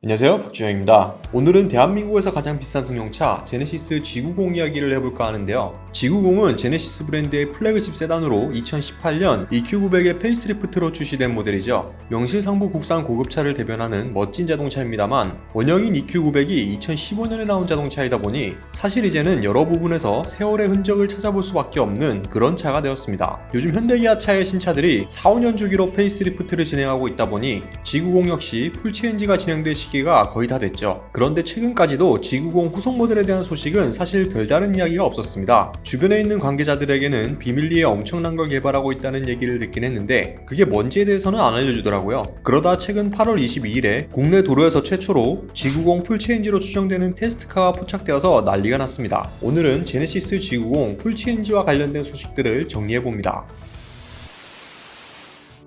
안녕하세요, 박주영입니다. 오늘은 대한민국에서 가장 비싼 승용차 제네시스 G90 이야기를 해볼까 하는데요. G90은 제네시스 브랜드의 플래그십 세단으로 2018년 EQ900의 페이스리프트로 출시된 모델이죠. 명실상부 국산 고급차를 대변하는 멋진 자동차입니다만 원형인 EQ900이 2015년에 나온 자동차이다 보니 사실 이제는 여러 부분에서 세월의 흔적을 찾아볼 수밖에 없는 그런 차가 되었습니다. 요즘 현대기아차의 신차들이 4-5년 주기로 페이스리프트를 진행하고 있다 보니 G90 역시 풀체인지가 진행될 시기가 거의 다 됐죠. 그런데 최근까지도 G90 후속 모델에 대한 소식은 사실 별다른 이야기가 없었습니다. 주변에 있는 관계자들에게는 비밀리에 엄청난 걸 개발하고 있다는 얘기를 듣긴 했는데 그게 뭔지에 대해서는 안 알려주더라고요. 그러다 최근 8월 22일에 국내 도로에서 최초로 G90 풀체인지로 추정되는 테스트카가 포착되어서 난리가 났습니다. 오늘은 제네시스 G90 풀체인지와 관련된 소식들을 정리해봅니다.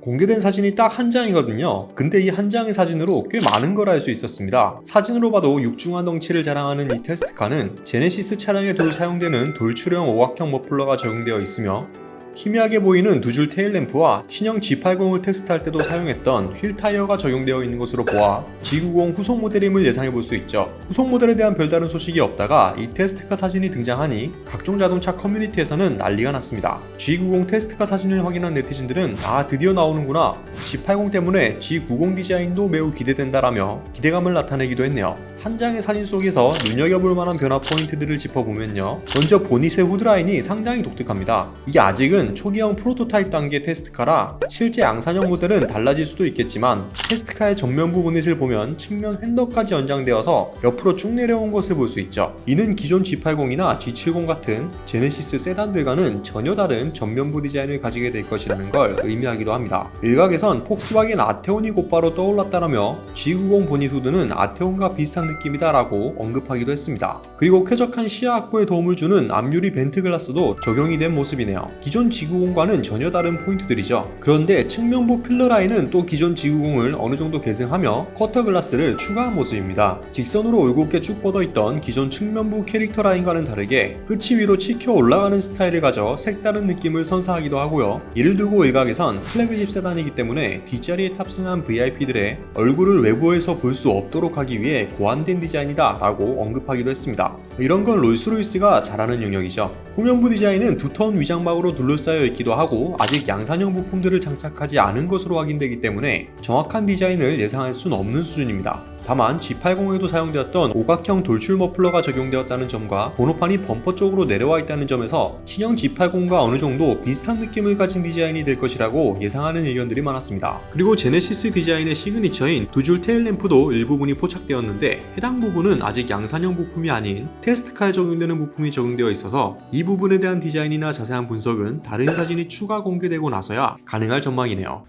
공개된 사진이 딱 한 장이거든요. 근데 이 한 장의 사진으로 꽤 많은 걸 알 수 있었습니다. 사진으로 봐도 육중한 덩치를 자랑하는 이 테스트카는 제네시스 차량에 늘 사용되는 돌출형 오각형 머플러가 적용되어 있으며 희미하게 보이는 두 줄 테일램프와 신형 G80을 테스트할 때도 사용했던 휠 타이어가 적용되어 있는 것으로 보아 G90 후속 모델임을 예상해볼 수 있죠. 후속 모델에 대한 별다른 소식이 없다가 이 테스트카 사진이 등장하니 각종 자동차 커뮤니티에서는 난리가 났습니다. G90 테스트카 사진을 확인한 네티즌들은 드디어 나오는구나, G80 때문에 G90 디자인도 매우 기대된다라며 기대감을 나타내기도 했네요. 한 장의 사진 속에서 눈여겨볼 만한 변화 포인트들을 짚어보면요. 먼저 보닛의 후드라인이 상당히 독특합니다. 이게 아직은 초기형 프로토타입 단계 테스트카라 실제 양산형 모델은 달라질 수도 있겠지만 테스트카의 전면부 보닛을 보면 측면 휀더까지 연장되어서 옆으로 쭉 내려온 것을 볼 수 있죠. 이는 기존 G80이나 G70 같은 제네시스 세단들과는 전혀 다른 전면부 디자인을 가지게 될 것이라는 걸 의미하기도 합니다. 일각에선 폭스바겐 아테온이 곧바로 떠올랐다라며 G90 보닛 후드는 아테온과 비슷한 느낌이다라고 언급하기도 했습니다. 그리고 쾌적한 시야 확보에 도움을 주는 앞유리 벤트 글라스도 적용이 된 모습이네요. 기존 G90과는 전혀 다른 포인트들이죠. 그런데 측면부 필러 라인은 또 기존 G90을 어느 정도 계승하며 쿼터 글라스를 추가한 모습입니다. 직선으로 올곧게 쭉 뻗어있던 기존 측면부 캐릭터 라인과는 다르게 끝이 위로 치켜 올라가는 스타일을 가져 색다른 느낌을 선사하기도 하고요. 이를 두고 일각에선 플래그십 세단이기 때문에 뒷자리에 탑승한 VIP들의 얼굴을 외부에서 볼 수 없도록 하기 위해 고안된 디자인이다 라고 언급하기도 했습니다. 이런 건 롤스로이스가 잘하는 영역이죠. 후면부 디자인은 두터운 위장막으로 둘러싸여 있기도 하고 아직 양산형 부품들을 장착하지 않은 것으로 확인되기 때문에 정확한 디자인을 예상할 수는 없는 수준입니다. 다만 G80에도 사용되었던 오각형 돌출 머플러가 적용되었다는 점과 번호판이 범퍼 쪽으로 내려와 있다는 점에서 신형 G80과 어느 정도 비슷한 느낌을 가진 디자인이 될 것이라고 예상하는 의견들이 많았습니다. 그리고 제네시스 디자인의 시그니처인 두 줄 테일램프도 일부분이 포착되었는데 해당 부분은 아직 양산형 부품이 아닌 테스트카에 적용되는 부품이 적용되어 있어서 이 부분에 대한 디자인이나 자세한 분석은 다른 사진이 추가 공개되고 나서야 가능할 전망이네요.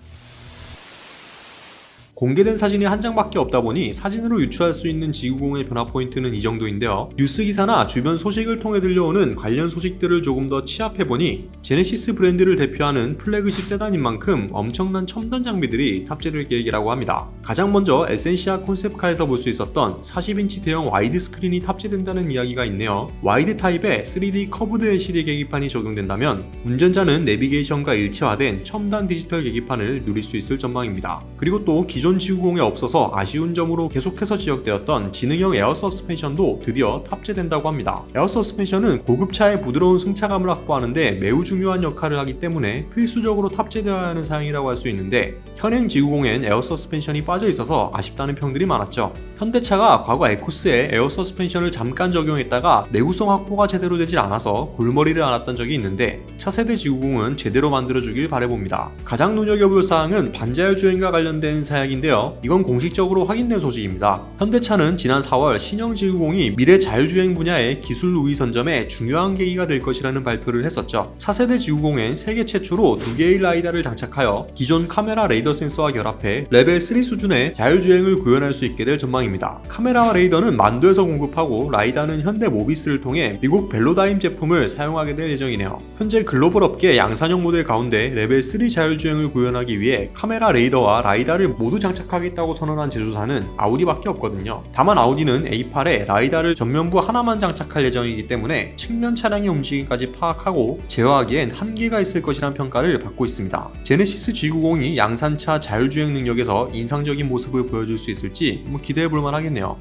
공개된 사진이 한 장밖에 없다 보니 사진으로 유추할 수 있는 G90의 변화 포인트는 이 정도인데요. 뉴스 기사나 주변 소식을 통해 들려오는 관련 소식들을 조금 더 치합해보니 제네시스 브랜드를 대표하는 플래그십 세단인 만큼 엄청난 첨단 장비들이 탑재될 계획이라고 합니다. 가장 먼저 에센시아 콘셉트카에서 볼 수 있었던 40인치 대형 와이드 스크린이 탑재된다는 이야기가 있네요. 와이드 타입의 3D 커브드 LCD 계기판이 적용된다면 운전자는 내비게이션과 일체화된 첨단 디지털 계기판을 누릴 수 있을 전망입니다. 그리고 또 기존 G90에 없어서 아쉬운 점으로 계속해서 지적되었던 지능형 에어 서스펜션도 드디어 탑재된다고 합니다. 에어 서스펜션은 고급차의 부드러운 승차감을 확보하는데 매우 중요한 역할을 하기 때문에 필수적으로 탑재되어야 하는 사양이라고 할 수 있는데 현행 G90엔 에어 서스펜션이 빠져 있어서 아쉽다는 평들이 많았죠. 현대차가 과거 에쿠스에 에어 서스펜션을 잠깐 적용했다가 내구성 확보가 제대로 되질 않아서 골머리를 앓았던 적이 있는데 차세대 G90은 제대로 만들어주길 바라봅니다. 가장 눈여겨볼 사항은 반자율 주행과 관련된 사양인데요. 이건 공식적으로 확인된 소식입니다. 현대차는 지난 4월 신형 G90이 미래 자율주행 분야의 기술 우위 선점에 중요한 계기가 될 것이라는 발표를 했었죠. 차세대 G90엔 세계 최초로 2개의 라이다를 장착하여 기존 카메라 레이더 센서와 결합해 레벨 3 수준의 자율주행을 구현할 수 있게 될 전망입니다. 카메라와 레이더는 만도에서 공급하고 라이다는 현대 모비스를 통해 미국 벨로다임 제품을 사용하게 될 예정이네요. 현재 글로벌 업계 양산형 모델 가운데 레벨 3 자율주행을 구현하기 위해 카메라 레이더와 라이다를 모두 장착하겠다고 선언한 제조사는 아우디밖에 없거든요. 다만 아우디는 A8에 라이다를 전면부 하나만 장착할 예정이기 때문에 측면 차량의 움직임까지 파악하고 제어하기엔 한계가 있을 것이란 평가를 받고 있습니다. 제네시스 G90이 양산차 자율주행 능력에서 인상적인 모습을 보여줄 수 있을지 기대해볼 지켜볼 만하겠네요.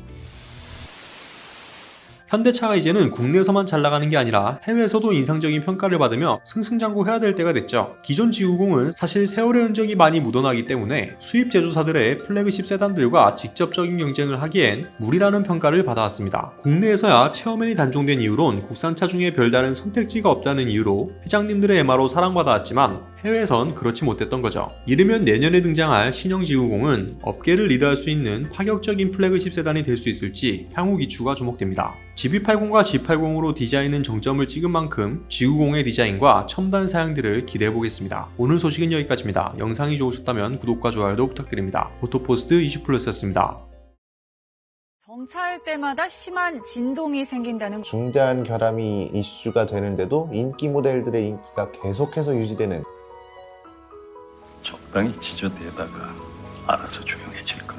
현대차가 이제는 국내에서만 잘 나가는 게 아니라 해외에서도 인상적인 평가를 받으며 승승장구해야 될 때가 됐죠. 기존 G90은 사실 세월의 흔적이 많이 묻어나기 때문에 수입 제조사들의 플래그십 세단들과 직접적인 경쟁을 하기엔 무리라는 평가를 받아왔습니다. 국내에서야 체어맨이 단종된 이후론 국산차 중에 별다른 선택지가 없다는 이유로 회장님들의 애마로 사랑받아왔지만 해외에선 그렇지 못했던 거죠. 이르면 내년에 등장할 신형 G90은 업계를 리드할 수 있는 파격적인 플래그십 세단이 될 수 있을지 향후 기추가 주목됩니다. GB80과 G80으로 디자인은 정점을 찍은 만큼 G90의 디자인과 첨단 사양들을 기대해보겠습니다. 오늘 소식은 여기까지입니다. 영상이 좋으셨다면 구독과 좋아요도 부탁드립니다. 오토포스트 이슈플러스였습니다. 정차할 때마다 심한 진동이 생긴다는 중대한 결함이 이슈가 되는데도 인기 모델들의 인기가 계속해서 유지되는 적당히 지저대다가 알아서 조용해질 겁니다.